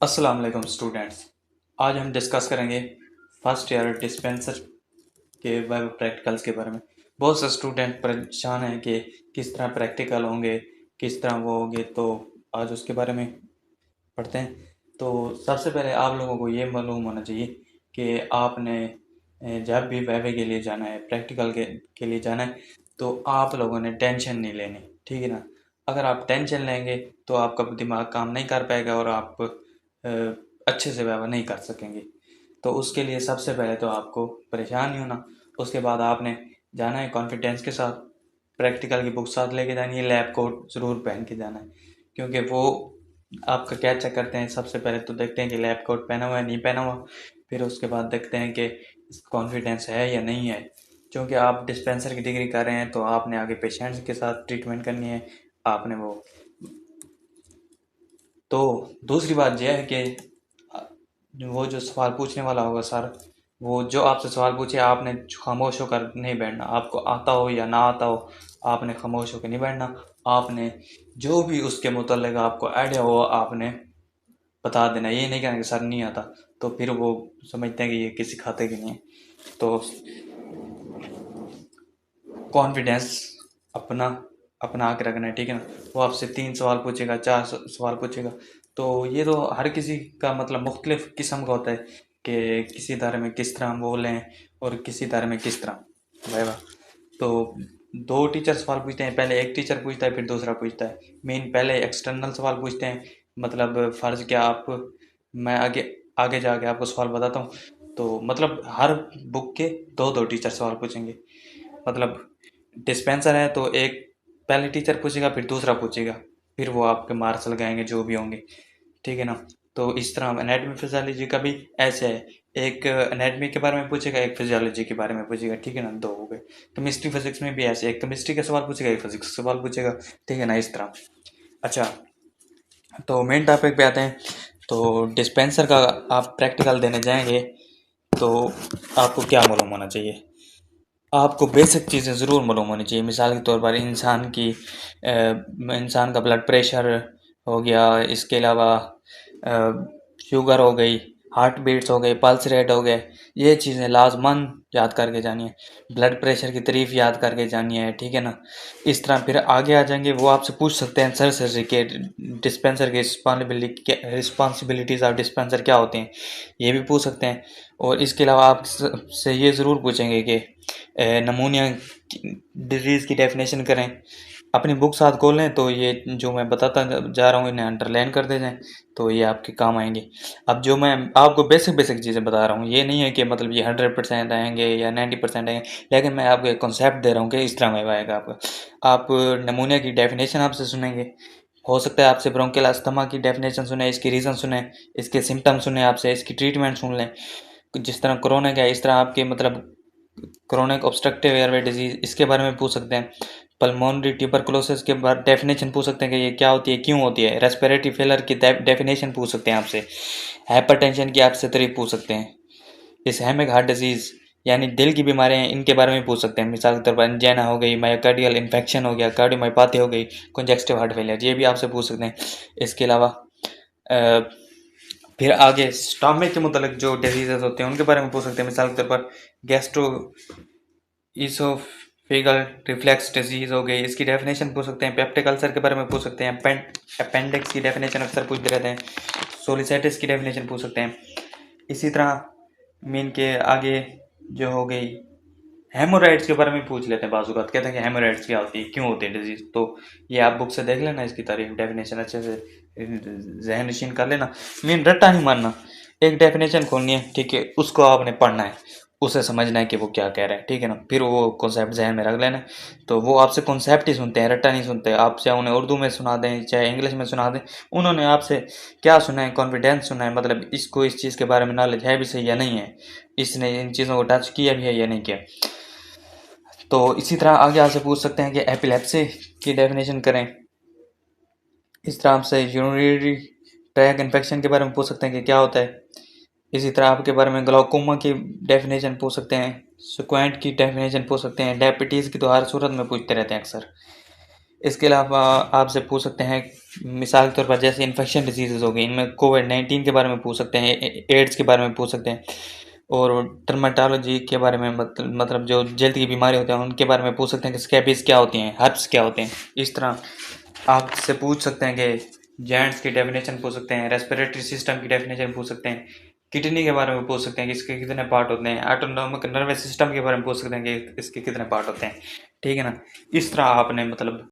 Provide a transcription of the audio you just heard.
अस्सलाम वालेकुम स्टूडेंट्स। आज हम डिस्कस करेंगे फर्स्ट ईयर डिस्पेंसर के वेब प्रैक्टिकल्स के बारे में। बहुत से स्टूडेंट परेशान हैं कि किस तरह प्रैक्टिकल होंगे, किस तरह वो होंगे, तो आज उसके बारे में पढ़ते हैं। तो सबसे पहले आप लोगों को ये मालूम होना चाहिए कि आपने जब भी वेब के लिए जाना है, प्रैक्टिकल के लिए जाना है, तो आप लोगों ने टेंशन नहीं लेनी, ठीक है ना। अगर आप टेंशन लेंगे तो आपका दिमाग काम नहीं कर पाएगा और आप अ, अच्छे से व्यवहार नहीं कर सकेंगे। तो उसके लिए सबसे पहले तो आपको परेशान नहीं होना। उसके बाद आपने जाना है कॉन्फिडेंस के साथ, प्रैक्टिकल की बुक साथ लेके जानी है, लैब कोट ज़रूर पहन के जाना है, क्योंकि वो आपका क्या चेक करते हैं। सबसे पहले तो देखते हैं कि लैब कोट पहना हुआ है नहीं पहना हुआ, फिर उसके बाद देखते हैं कि कॉन्फिडेंस है या नहीं है। क्योंकि आप डिस्पेंसर की डिग्री कर रहे हैं तो आपने आगे पेशेंट्स के साथ ट्रीटमेंट करनी है, आपने वो। तो दूसरी बात यह है कि वो जो सवाल पूछने वाला होगा सर, वो जो आपसे सवाल पूछे आपने खामोश होकर नहीं बैठना। आपको आता हो या ना आता हो, आपने खामोश होकर नहीं बैठना। आपने जो भी उसके मुतल्लिक आपको आइडिया हो आपने बता देना। ये नहीं कहना कि सर नहीं आता, तो फिर वो समझते हैं कि ये किसी खाते की नहीं है। तो कॉन्फिडेंस अपना अपना आके रखना है, ठीक है ना। वो आपसे 3 सवाल पूछेगा, 4 सवाल पूछेगा। तो ये तो हर किसी का मतलब मुख्तलिफ किस्म का होता है कि किसी धारे में किस तरह हम बोलें और किसी धारे में किस तरह। भाई वाह। तो 2 टीचर सवाल पूछते हैं, पहले एक टीचर पूछता है फिर दूसरा पूछता है। मेन पहले एक्सटर्नल सवाल पूछते हैं, मतलब फ़र्ज़ क्या आप, मैं आगे आगे जाके आपको सवाल बताता हूँ। तो मतलब हर बुक के दो दो टीचर सवाल पूछेंगे। मतलब डिस्पेंसर है तो एक पहले टीचर पूछेगा फिर दूसरा पूछेगा, फिर वो आपके मार्क्स लगाएंगे जो भी होंगे, ठीक है ना। तो इस तरह एनाटॉमी फिजियोलॉजी का भी ऐसे है, एक एनाटॉमी के बारे में पूछेगा एक फिजियोलॉजी के बारे में पूछेगा, ठीक है ना, दो हो गए। केमिस्ट्री फिजिक्स में भी ऐसे, एक केमिस्ट्री का सवाल पूछेगा एक फिजिक्स का सवाल पूछेगा, ठीक है ना, इस तरह। अच्छा, तो मेन टॉपिक पे आते हैं। तो डिस्पेंसर का आप प्रैक्टिकल देने जाएंगे तो आपको क्या मालूम होना चाहिए। आपको बेसिक चीज़ें ज़रूर मालूम होनी चाहिए। मिसाल के तौर पर इंसान का ब्लड प्रेशर हो गया, इसके अलावा शुगर हो गई, हार्ट बीट्स हो गई, पल्स रेट हो गए। ये चीज़ें लाजमन याद करके जानी है। ब्लड प्रेशर की तारीफ याद करके जानी है, ठीक है ना। इस तरह फिर आगे आ जाएंगे, वो आपसे पूछ सकते हैं सर सर्जरी के डिस्पेंसर के रिस्पॉन्सिबिलिटीज़ ऑफ डिस्पेंसर क्या होते हैं, ये भी पूछ सकते हैं। और इसके अलावा आपसे ये ज़रूर पूछेंगे कि नमूनिया डिजीज़ की डेफिनेशन करें। अपनी बुक साथ खोलें तो ये जो मैं बताता जा रहा हूँ इन्हें अंडरलाइन कर दे जाएं, तो ये आपके काम आएंगे। अब जो मैं आपको बेसिक बेसिक चीज़ें बता रहा हूँ, ये नहीं है कि मतलब ये 100% आएंगे या 90% आएंगे, लेकिन मैं आपको एक कॉन्सेप्ट दे रहा हूँ कि इस तरह में आएगा आपका। आप नमूनिया की डेफिनेशन आपसे सुनेंगे, हो सकता है आपसे ब्रोंकियल अस्थमा की डेफिनेशन सुने, इसकी रीज़न सुने, इसके सिम्टम्स सुने, आपसे इसकी ट्रीटमेंट सुन लें। जिस तरह कोरोना का है इस तरह आपके मतलब क्रोनिक ऑब्स्ट्रक्टिव एयरवे डिजीज, इसके बारे में पूछ सकते हैं। पल्मोनरी ट्यूबरकुलोसिस के बाद डेफिनेशन पूछ सकते हैं कि ये क्या होती है, क्यों होती है। रेस्पिरेटरी फेलर की डेफिनेशन पूछ सकते हैं आपसे। हाइपरटेंशन की आपसे तारीफ पूछ सकते हैं। इस्केमिक हार्ट डिजीज यानी दिल की बीमारियां, इनके बारे में पूछ सकते हैं। मिसाल के तौर पर एंजाइना हो गई, मायोकार्डियल इन्फेक्शन हो गया, कार्डियोमायोपैथी हो गई, कंजेस्टिव हार्ट फेलियर, ये भी आपसे पूछ सकते हैं। इसके अलावा फिर आगे स्टमक के मुतालिक जो डिजीजेस होते हैं उनके बारे में पूछ सकते हैं। मिसाल के तौर पर गैस्ट्रो इसोफेगल रिफ्लेक्स डिजीज हो गई, इसकी डेफिनेशन पूछ सकते हैं। पेप्टिक अल्सर के बारे में पूछ सकते हैं। अपेंडिक्स की डेफिनेशन अक्सर पूछते रहते हैं। सोलिसाइटिस की डेफिनेशन पूछ सकते हैं। इसी तरह मीन के आगे जो हो गई हेमोराइड्स के बारे में पूछ लेते हैं। बाजूकात कहते हैं कि हेमोराइड्स क्या होती है, क्यों होती है डिजीज। तो ये आप बुक से देख लेना, इसकी तारीफ डेफिनेशन अच्छे से जहन नशीन कर लेना। मीन रट्टा नहीं मारना, एक डेफिनेशन खोलनी है, ठीक है, उसको आपने पढ़ना है, उसे समझना है कि वो क्या कह रहा है, ठीक है ना। फिर वो कॉन्सेप्ट जहन में रख लेना है। तो वो आपसे कॉन्सेप्ट ही सुनते हैं, रट्टा नहीं सुनते। आप चाहे उन्हें उर्दू में सुना दें चाहे इंग्लिश में सुना दें, उन्होंने आपसे क्या सुना है, कॉन्फिडेंस सुना है, मतलब इसको इस चीज़ के बारे में नॉलेज है भी सही या नहीं है, इसने इन चीज़ों को टच किया भी है या नहीं किया। तो इसी तरह आगे आपसे पूछ सकते हैं कि एपिलेप्सी की डेफिनेशन करें। इस तरह आपसे यूरिनरी ट्रैक इन्फेक्शन के बारे में पूछ सकते हैं कि क्या होता है। इसी तरह आपके बारे में ग्लाउकोमा की डेफिनेशन पूछ सकते हैं। स्क्वेंट की डेफिनेशन पूछ सकते हैं। डायबिटीज़ की तो हर सूरत में पूछते रहते हैं अक्सर। इसके अलावा आपसे पूछ सकते हैं मिसाल के तौर पर जैसे इन्फेक्शन डिजीज़ हो गई, इनमें कोविड-19 के बारे में पूछ सकते हैं, एड्स के बारे में पूछ सकते हैं और डर्मेटोलॉजी के बारे में मतलब जो जल्द की बीमारी होते हैं उनके बारे में पूछ सकते हैं कि स्कैबीज़ क्या होती हैं, हर्ब्स क्या होते हैं। इस तरह आपसे पूछ सकते हैं कि जॉइंट्स की डेफिनेशन पूछ सकते हैं, रेस्पिरेटरी सिस्टम की डेफिनेशन पूछ सकते हैं, किडनी के बारे में पूछ सकते हैं कि इसके कितने पार्ट होते हैं, ऑटोनॉमिक नर्वस सिस्टम के बारे में पूछ सकते हैं कि इसके कितने पार्ट होते हैं। ठीक है ना? इस तरह आपने मतलब